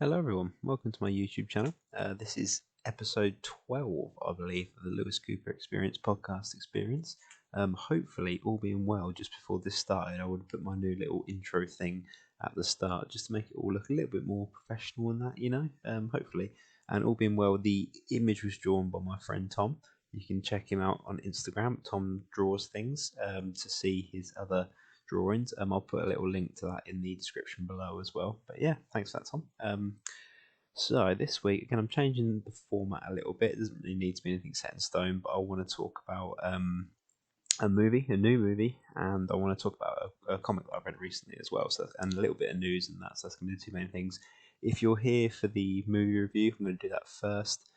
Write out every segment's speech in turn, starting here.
Hello everyone, welcome to my YouTube channel. This is episode 12, I believe, of the Lewis Cooper Experience podcast experience. Hopefully, all being well, just before this started, I would put my new little intro thing at the start just to make it all look a little bit more professional and that, hopefully. And all being well, the image was drawn by my friend Tom. You can check him out on Instagram, Tom Draws Things, to see his other drawings. I'll put a little link to that in the description below as well. But yeah, thanks for that, Tom. So this week, again, I'm changing the format a little bit. It doesn't really need to be anything set in stone, but I want to talk about a new movie, and I want to talk about a comic that I've read recently as well, and a little bit of news and that. So that's going to be the two main things. If you're here for the movie review, I'm going to do that first.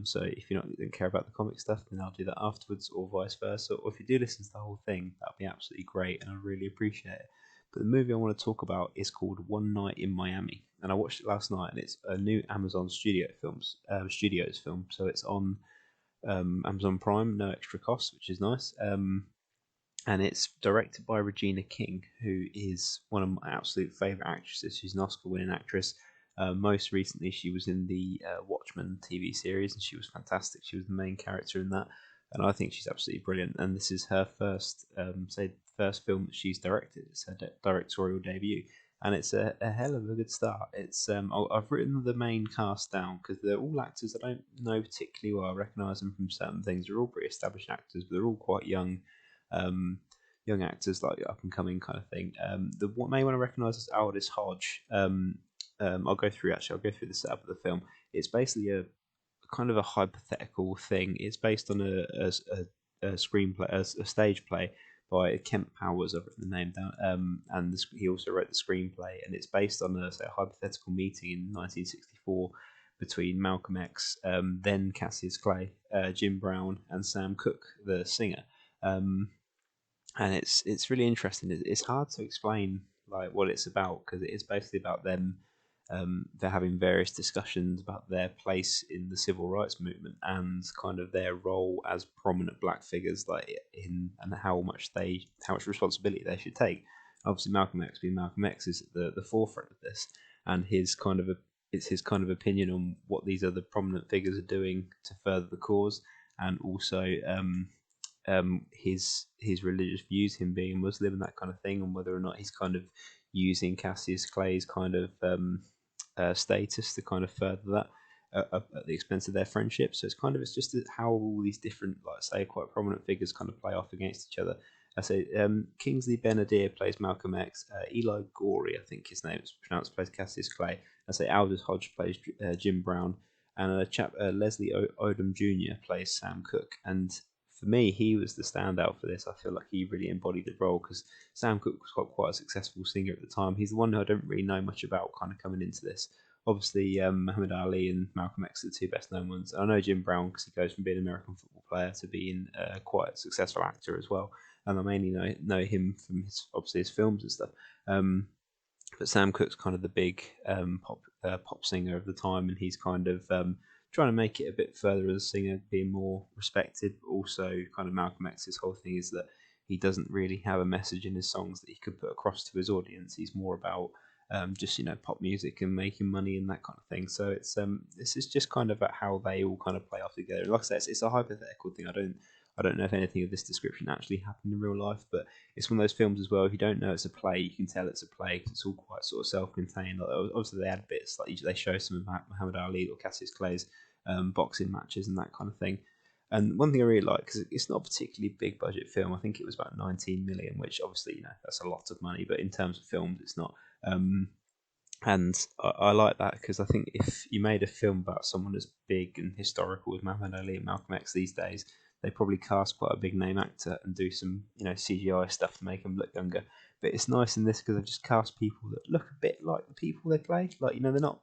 So if you don't care about the comic stuff, then I'll do that afterwards, or vice versa. Or if you do listen to the whole thing, that'll be absolutely great, and I really appreciate it. But the movie I want to talk about is called One Night in Miami, and I watched it last night, and it's a new Amazon Studios film. So it's on Amazon Prime, no extra cost, which is nice. And it's directed by Regina King, who is one of my absolute favourite actresses. She's an Oscar-winning actress. Most recently, she was in the Watchmen TV series, and she was fantastic. She was the main character in that, and I think she's absolutely brilliant. And this is her first film that she's directed. It's her directorial debut, and it's a hell of a good start. I've written the main cast down because they're all actors I don't know particularly well. I recognise them from certain things. They're all pretty established actors, but they're all quite young. Um, Young actors, like up and coming kind of thing. The what may want to recognise is Aldous Hodge. I'll go through the setup of the film. It's basically a kind of a hypothetical thing. It's based on a screenplay, a stage play by Kemp Powers. I've written the name down. And he also wrote the screenplay, and it's based on a hypothetical meeting in 1964 between Malcolm X, then Cassius Clay, Jim Brown, and Sam Cooke, the singer. And it's really interesting. It's hard to explain like what it's about because it is basically about them. They're having various discussions about their place in the civil rights movement and kind of their role as prominent black figures, like in and how much responsibility they should take. Obviously, Malcolm X being Malcolm X is at the forefront of this, and it's his kind of opinion on what these other prominent figures are doing to further the cause, and also his religious views, him being Muslim and that kind of thing, and whether or not he's kind of using Cassius Clay's kind of status to kind of further that at the expense of their friendship. So it's just how all these different, like say, quite prominent figures kind of play off against each other. I say Kingsley Ben-Adir plays Malcolm X. Eli Gorey, I think his name is pronounced, plays Cassius Clay. I say Aldous Hodge plays Jim Brown, and Leslie Odom Jr. plays Sam Cooke. And for me, he was the standout for this. I feel like he really embodied the role because Sam Cooke was quite a successful singer at the time. He's the one who I don't really know much about kind of coming into this. Obviously, Muhammad Ali and Malcolm X are the two best known ones. I know Jim Brown because he goes from being an American football player to being quite a successful actor as well. And I mainly know him from his films and stuff. But Sam Cooke's kind of the big pop singer of the time, and he's kind of trying to make it a bit further as a singer, being more respected. But also, kind of Malcolm X's whole thing is that he doesn't really have a message in his songs that he could put across to his audience. He's more about just pop music and making money and that kind of thing. So this is just kind of about how they all kind of play off together. Like I said, it's a hypothetical thing. I don't know if anything of this description actually happened in real life, but it's one of those films as well. If you don't know it's a play, you can tell it's a play because it's all quite sort of self-contained. Like, obviously, they add bits like they show some of Muhammad Ali or Cassius Clay's boxing matches and that kind of thing. And one thing I really like, because it's not a particularly big budget film, I think it was about 19 million, which obviously that's a lot of money, but in terms of films, it's not. And I like that because I think if you made a film about someone as big and historical as Muhammad Ali and Malcolm X these days, they probably cast quite a big name actor and do some CGI stuff to make them look younger. But it's nice in this because they've just cast people that look a bit like the people they play. Like they're not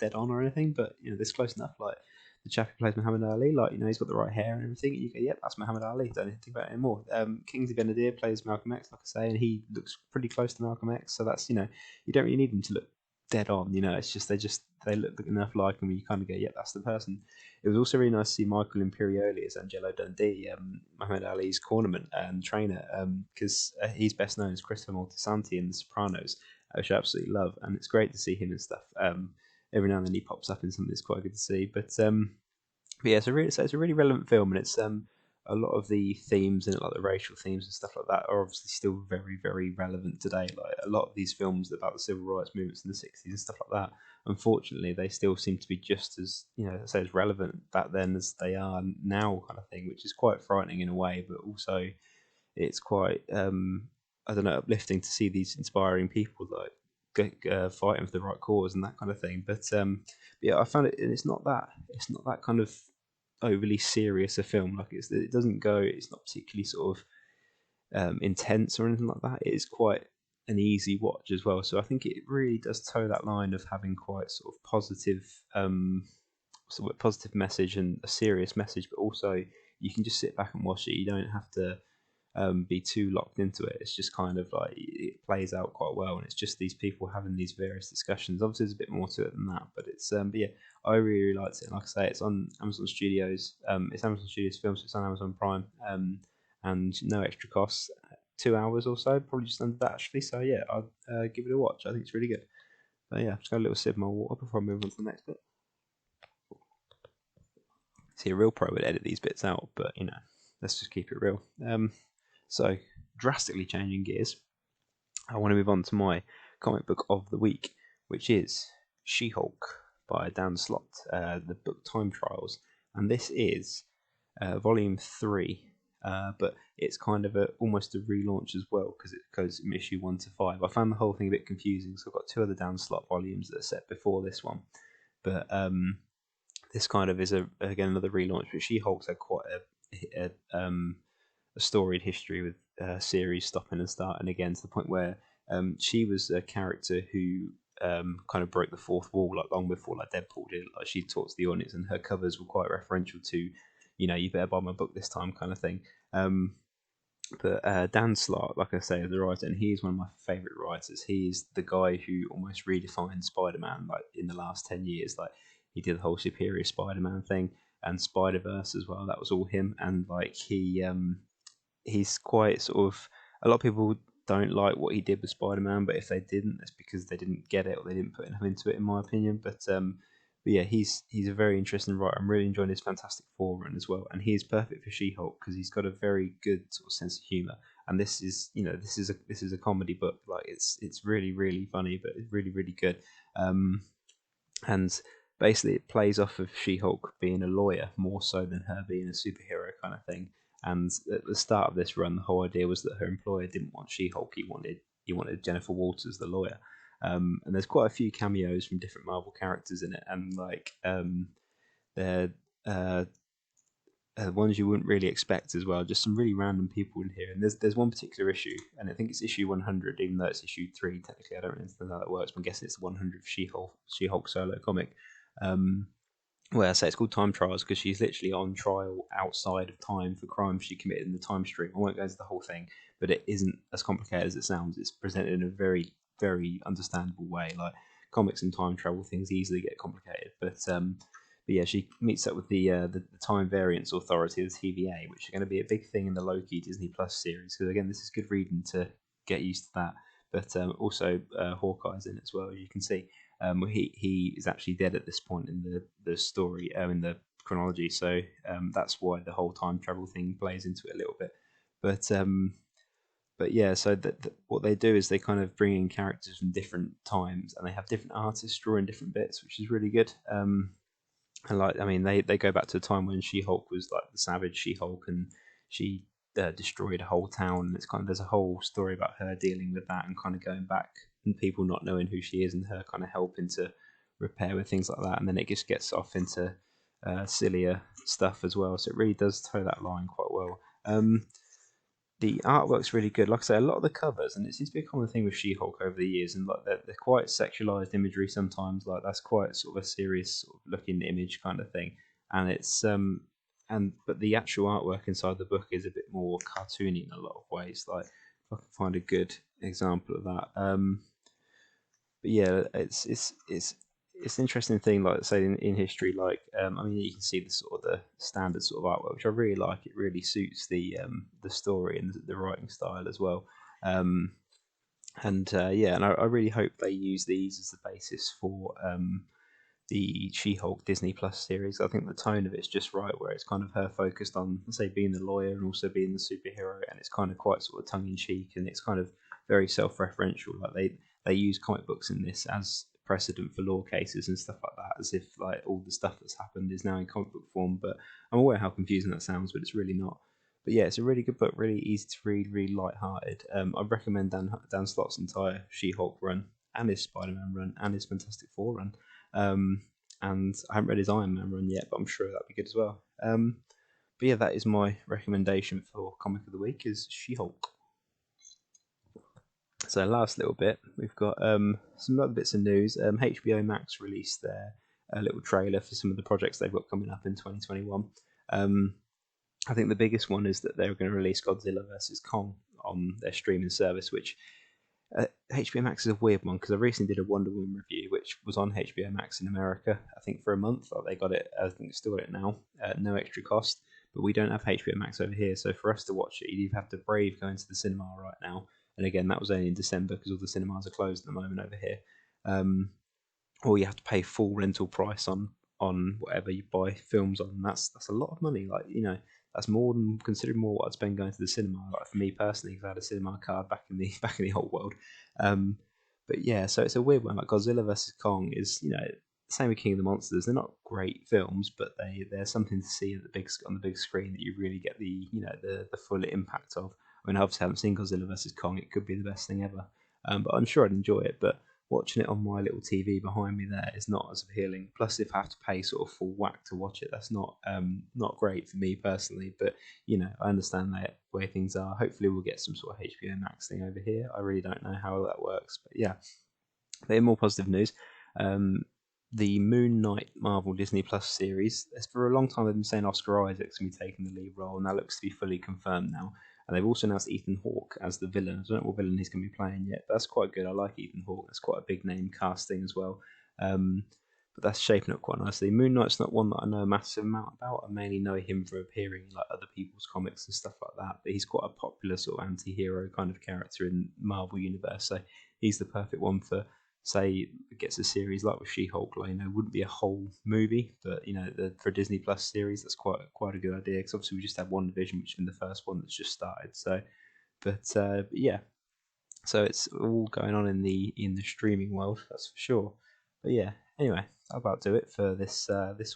dead on or anything, but they're close enough. Like the chap who plays Muhammad Ali, like he's got the right hair and everything. And you go, yep, that's Muhammad Ali. Don't need to think about it anymore. Kingsley Ben-Adir plays Malcolm X, like I say, and he looks pretty close to Malcolm X. So that's you don't really need him to look dead on. It's just they look enough like him. You kind of go, yep, that's the person. It was also really nice to see Michael Imperioli as Angelo Dundee, Muhammad Ali's cornerman and trainer, because he's best known as Christopher Moltisanti in The Sopranos, which I absolutely love, and it's great to see him and stuff. every now and then he pops up in something that's quite good to see. But yeah, it's a really relevant film, and it's a lot of the themes in it, like the racial themes and stuff like that, are obviously still very, very relevant today. Like a lot of these films about the civil rights movements in the '60s and stuff like that, unfortunately, they still seem to be just as, as relevant back then as they are now, kind of thing, which is quite frightening in a way, but also it's quite I don't know, uplifting to see these inspiring people like fighting for the right cause and that kind of thing. But yeah, I found it, and it's not that kind of overly serious a film. Like it doesn't go, it's not particularly sort of intense or anything like that. It is quite an easy watch as well. So I think it really does toe that line of having quite sort of positive message and a serious message, but also you can just sit back and watch it. You don't have to be too locked into it. It's just kind of like it plays out quite well, and it's just these people having these various discussions. Obviously, there's a bit more to it than that, but it's but yeah, I really, really liked it. And like I say, it's on Amazon Studios. It's Amazon Studios Films, so it's on Amazon Prime, and no extra costs. 2 hours or so, probably just under that actually. So yeah, I'll give it a watch. I think it's really good. So yeah, just got a little sip of my water before I move on to the next bit. See, a real pro would edit these bits out, but let's just keep it real. So, drastically changing gears, I want to move on to my comic book of the week, which is She-Hulk by Dan Slott, the book Time Trials. And this is volume 3, but it's kind of almost a relaunch as well, because it goes from issue 1 to 5. I found the whole thing a bit confusing, so I've got 2 other Dan Slott volumes that are set before this one. But this kind of is, again, another relaunch, but She-Hulk's had quite a storied history with series stopping and starting again, to the point where she was a character who kind of broke the fourth wall, like long before like Deadpool did. Like she talked to the audience, and her covers were quite referential to, you better buy my book this time kind of thing. But Dan Slott, like I say, is the writer, and he's one of my favourite writers. He's the guy who almost redefined Spider-Man, like in the last 10 years. Like he did the whole Superior Spider-Man thing and Spider-Verse as well. That was all him, and like he's quite sort of, a lot of people don't like what he did with Spider-Man, but if they didn't, it's because they didn't get it or they didn't put enough into it, in my opinion. But yeah, he's a very interesting writer. I'm really enjoying his Fantastic Four run as well, and he's perfect for She-Hulk because he's got a very good sort of sense of humor. And this is, this is a comedy book. Like it's really, really funny, but it's really, really good. And basically, it plays off of She-Hulk being a lawyer more so than her being a superhero kind of thing. And at the start of this run, the whole idea was that her employer didn't want She-Hulk. He wanted Jennifer Walters, the lawyer. And there's quite a few cameos from different Marvel characters in it, and like they're ones you wouldn't really expect as well. Just some really random people in here. And there's one particular issue, and I think it's issue 100, even though it's issue 3 technically. I don't know how that works, but I'm guessing it's the 100th She-Hulk solo comic. Well, I say it's called Time Trials because she's literally on trial outside of time for crimes she committed in the time stream. I won't go into the whole thing, but it isn't as complicated as it sounds. It's presented in a very, very understandable way. Like comics and time travel things easily get complicated, but yeah, she meets up with the Time Variance Authority, the TVA, which are going to be a big thing in the Loki Disney Plus series. Because again, this is good reading to get used to that. But also Hawkeye's in it as well, as you can see. He is actually dead at this point in the story, in the chronology, so that's why the whole time travel thing plays into it a little bit. But yeah, so what they do is they kind of bring in characters from different times, and they have different artists drawing different bits, which is really good. And like, I mean, they go back to a time when She-Hulk was like the savage She-Hulk, and she destroyed a whole town. And it's kind of, there's a whole story about her dealing with that and kind of going back, and people not knowing who she is, and her kind of helping to repair with things like that. And then it just gets off into sillier stuff as well. So it really does toe that line quite well. The artwork's really good. Like I say, a lot of the covers, and it seems to be a common thing with She-Hulk over the years, and like they're quite sexualized imagery sometimes. Like that's quite sort of a serious sort of looking image kind of thing, and it's but the actual artwork inside the book is a bit more cartoony in a lot of ways. Like if I can find a good example of that. But yeah, it's an interesting thing, like say in history, like I mean, you can see the sort of the standard sort of artwork, which I really like. It really suits the story and the writing style as well. And yeah, and I really hope they use these as the basis for the She-Hulk Disney Plus series. I think the tone of it's just right, where it's kind of her focused on, say, being the lawyer and also being the superhero, and it's kind of quite sort of tongue in cheek, and it's kind of very self-referential. Like they use comic books in this as precedent for law cases and stuff like that, as if like all the stuff that's happened is now in comic book form. But I'm aware how confusing that sounds, but it's really not. But yeah, it's a really good book, really easy to read, really light-hearted. I'd recommend Dan Slott's entire She-Hulk run, and his Spider-Man run, and his Fantastic Four run. And I haven't read his Iron Man run yet, but I'm sure that'd be good as well. But yeah, that is my recommendation for comic of the week, is She-Hulk. So last little bit, we've got some other bits of news. HBO Max released their little trailer for some of the projects they've got coming up in 2021. I think the biggest one is that they're going to release Godzilla vs Kong on their streaming service, which HBO Max is a weird one, because I recently did a Wonder Woman review, which was on HBO Max in America, I think for a month. Like, they got it, I think they still got it now, at no extra cost. But we don't have HBO Max over here, so for us to watch it, you'd have to brave going to the cinema right now. And again, that was only in December, because all the cinemas are closed at the moment over here. Or you have to pay full rental price on whatever you buy films on. That's a lot of money. Like, that's more than considerably more what I'd spend going to the cinema. Like, for me personally, because I had a cinema card back in the old world. But yeah, so it's a weird one. Like, Godzilla vs Kong is, same with King of the Monsters. They're not great films, but they're something to see on the big screen that you really get the full impact of. I mean, I obviously haven't seen Godzilla vs Kong. It could be the best thing ever, but I'm sure I'd enjoy it. But watching it on my little TV behind me there is not as appealing. Plus, if I have to pay sort of full whack to watch it, that's not great for me personally. But I understand that way things are. Hopefully, we'll get some sort of HBO Max thing over here. I really don't know how that works, but yeah. But in more positive news, the Moon Knight Marvel Disney Plus series. For a long time, they've been saying Oscar Isaac's going to be taking the lead role, and that looks to be fully confirmed now. And they've also announced Ethan Hawke as the villain. I don't know what villain he's going to be playing yet, but that's quite good. I like Ethan Hawke. That's quite a big name casting as well. But that's shaping up quite nicely. Moon Knight's not one that I know a massive amount about. I mainly know him for appearing in like other people's comics and stuff like that. But he's quite a popular sort of anti-hero kind of character in Marvel Universe. So he's the perfect one for, say, gets a series like with She-Hulk. Like, wouldn't be a whole movie, but for a Disney Plus series, that's quite a good idea. Because obviously we just had WandaVision, which has been the first one that's just started. So, but yeah, so it's all going on in the streaming world, that's for sure. But yeah, anyway, that'll about do it for this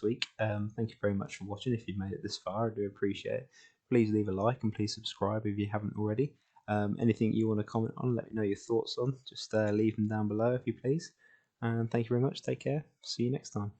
week. Thank you very much for watching. If you've made it this far, I do appreciate it. Please leave a like and please subscribe if you haven't already. Anything you want to comment on, let me know your thoughts on. Just leave them down below if you please. And thank you very much. Take care. See you next time.